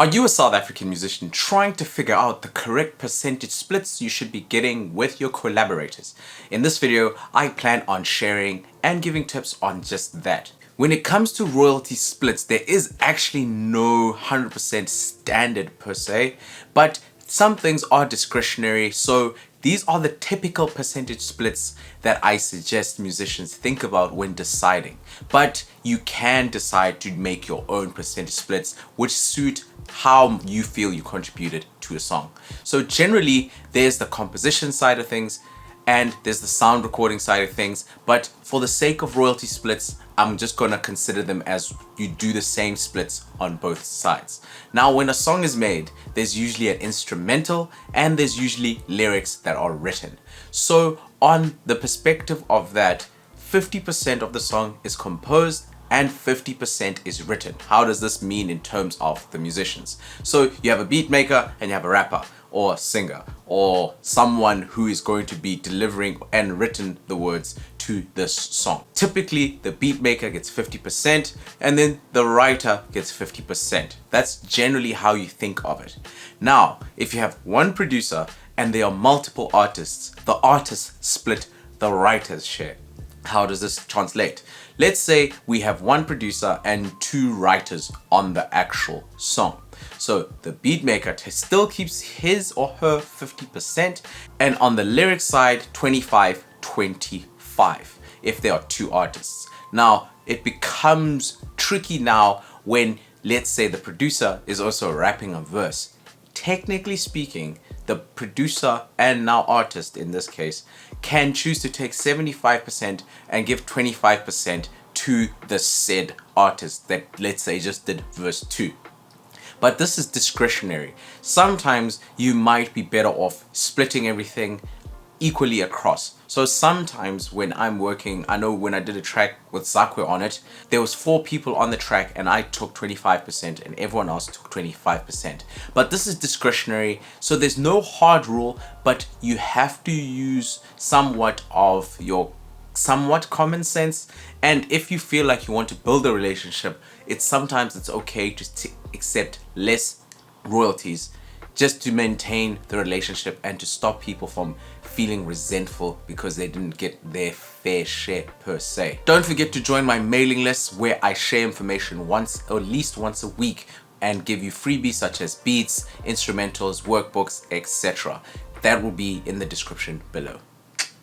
Are you a South African musician trying to figure out the correct percentage splits you should be getting with your collaborators? In this video, I plan on sharing and giving tips on just that. When it comes to royalty splits, there is actually no 100% standard per se, but some things are discretionary, so these are the typical percentage splits that I suggest musicians think about when deciding. But you can decide to make your own percentage splits which suit how you feel you contributed to a song. So generally, there's the composition side of things and there's the sound recording side of things, but for the sake of royalty splits, I'm just gonna consider them as you do the same splits on both sides. Now, when a song is made, there's usually an instrumental and there's usually lyrics that are written. So on the perspective of that, 50% of the song is composed and 50% is written. How does this mean in terms of the musicians? So you have a beat maker and you have a rapper or a singer or someone who is going to be delivering and written the words to this song. Typically, the beat maker gets 50% and then the writer gets 50%. That's generally how you think of it. Now, if you have one producer and there are multiple artists, the artists split the writer's share. How does this translate? Let's say we have one producer and two writers on the actual song. So the beat maker still keeps his or her 50%, and on the lyric side, 25-25 if there are two artists. Now, it becomes tricky now when, let's say, the producer is also rapping a verse. Technically speaking, the producer and now artist in this case can choose to take 75% and give 25% to the said artist that, let's say, just did verse 2. But this is discretionary. Sometimes you might be better off splitting everything equally across. So sometimes when I'm working, I know when I did a track with Zakwe on it, there was 4 people on the track and I took 25% and everyone else took 25%. But this is discretionary, so there's no hard rule, but you have to use somewhat of your common sense. And if you feel like you want to build a relationship, sometimes it's okay to accept less royalties just to maintain the relationship and to stop people from feeling resentful because they didn't get their fair share per se. Don't forget to join my mailing list where I share information at least once a week and give you freebies such as beats, instrumentals, workbooks, etc. That will be in the description below.